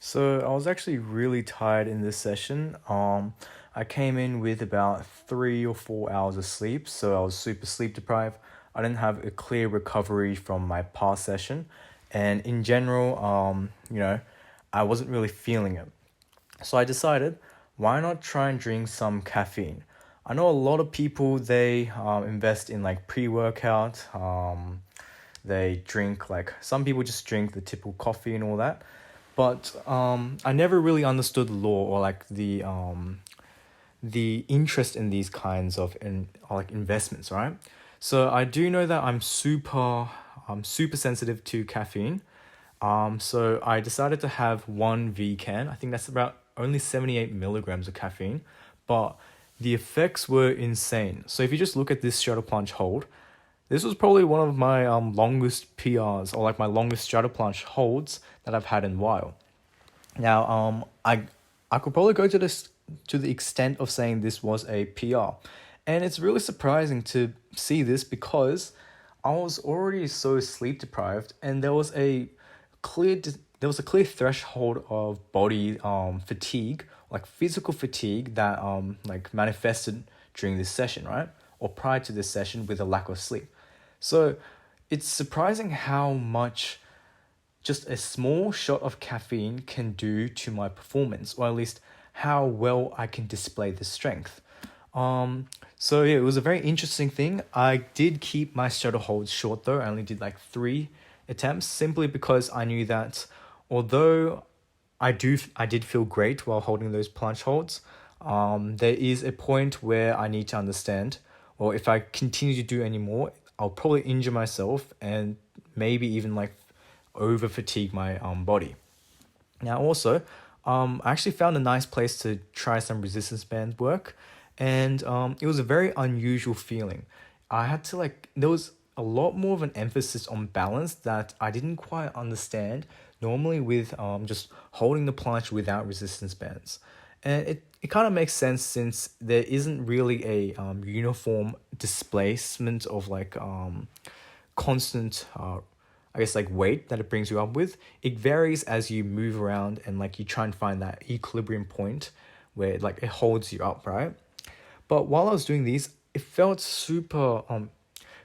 So I was actually really tired in this session. I came in with about 3 or 4 hours of sleep, so I was super sleep deprived. I didn't have a clear recovery from my past session, and in general, I wasn't really feeling it. So I decided, why not try and drink some caffeine? I know a lot of people they invest in like pre-workout. They drink like some people just drink the typical coffee and all that, but I never really understood the law or like the interest in these kinds of like investments, right? So I do know that I'm super sensitive to caffeine. So I decided to have one V can. I think that's about only 78 milligrams of caffeine, but the effects were insane. So if you just look at this straddle planche hold, this was probably one of my longest PRs or like my longest straddle planche holds that I've had in a while. Now, I could probably go to the extent of saying this was a PR, and it's really surprising to see this because I was already so sleep deprived, and there was a clear threshold of body fatigue, like physical fatigue that like manifested during this session, right, or prior to this session with a lack of sleep. So it's surprising how much just a small shot of caffeine can do to my performance, or at least how well I can display the strength. So yeah, it was a very interesting thing. I did keep my straddle holds short though. I only did like 3 attempts simply because I knew that although I did feel great while holding those planche holds, there is a point where I need to understand, or if I continue to do any more, I'll probably injure myself and maybe even like over fatigue my body. Now also, I actually found a nice place to try some resistance band work, and it was a very unusual feeling. I had to like there was a lot more of an emphasis on balance that I didn't quite understand normally with just holding the planche without resistance bands. And it kind of makes sense since there isn't really a uniform displacement of like constant I guess like weight that it brings you up with. It varies as you move around and like you try and find that equilibrium point where like it holds you up, right? But while I was doing these, it felt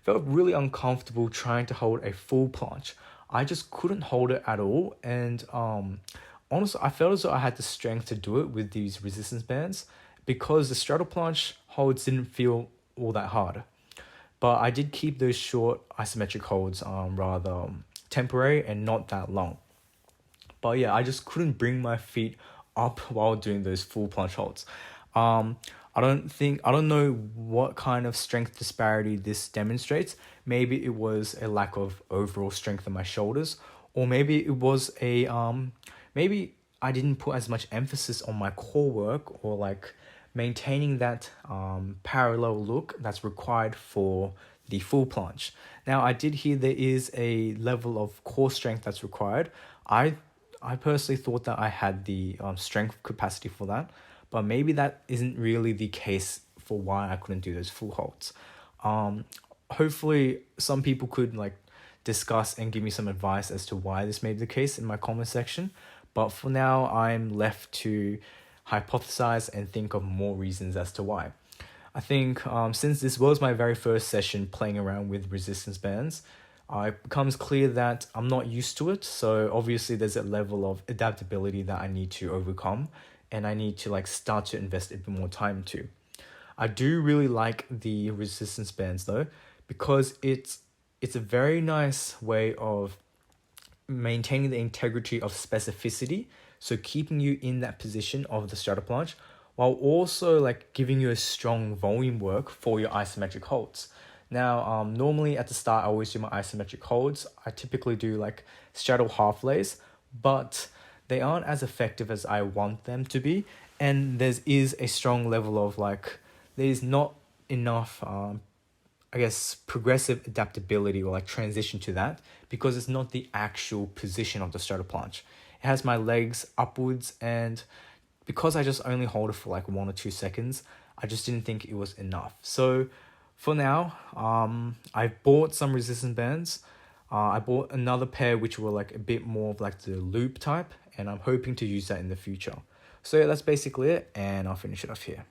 really uncomfortable trying to hold a full planche. I just couldn't hold it at all, and honestly, I felt as though I had the strength to do it with these resistance bands because the straddle planche holds didn't feel all that hard. But I did keep those short isometric holds rather temporary and not that long. But yeah, I just couldn't bring my feet up while doing those full planche holds. Um, I don't know what kind of strength disparity this demonstrates. Maybe it was a lack of overall strength in my shoulders, or maybe it was maybe I didn't put as much emphasis on my core work or like maintaining that parallel look that's required for the full planche. Now, I did hear there is a level of core strength that's required. I I personally thought that I had the strength capacity for that, but maybe that isn't really the case for why I couldn't do those full holds. Um, Hopefully, some people could like discuss and give me some advice as to why this may be the case in my comment section. But for now, I'm left to hypothesize and think of more reasons as to why. I think since this was my very first session playing around with resistance bands, it becomes clear that I'm not used to it. So obviously there's a level of adaptability that I need to overcome, and I need to like start to invest a bit more time into. I do really like the resistance bands though, because it's a very nice way of maintaining the integrity of specificity, so keeping you in that position of the straddle planche while also like giving you a strong volume work for your isometric holds. Now, normally at the start I always do my isometric holds. I typically do like straddle half lays, but they aren't as effective as I want them to be, and there is a strong level of like there's not enough I guess progressive adaptability or like transition to that, because it's not the actual position of the straddle planche. It has my legs upwards, and because I just only hold it for like 1 or 2 seconds, I just didn't think it was enough. So for now, I bought some resistance bands. I bought another pair which were like a bit more of like the loop type, and I'm hoping to use that in the future. So yeah, that's basically it, and I'll finish it off here.